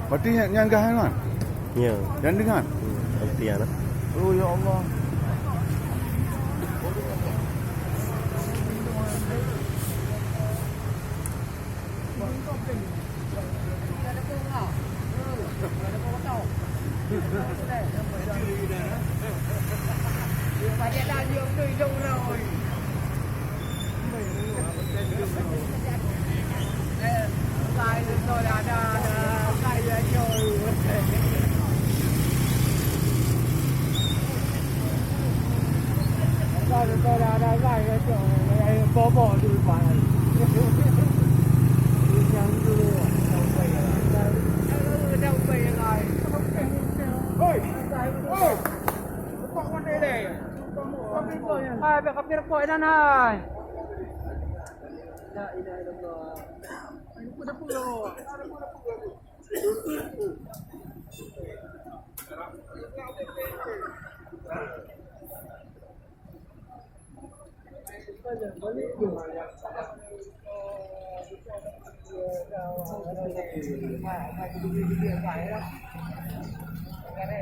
Berarti yang kan? Ya. Yang dengan? Ampian lah. Oh ya Allah. Tôi đã lại cái chỗ này bỏ đi vào này. Đi nhắn đi đâu về rồi. Đâu về rồi. Ôi, ôi. Con đây này. Hai bé kapir ko ina na. La ilaha illallah. Ay puno puno. Cái này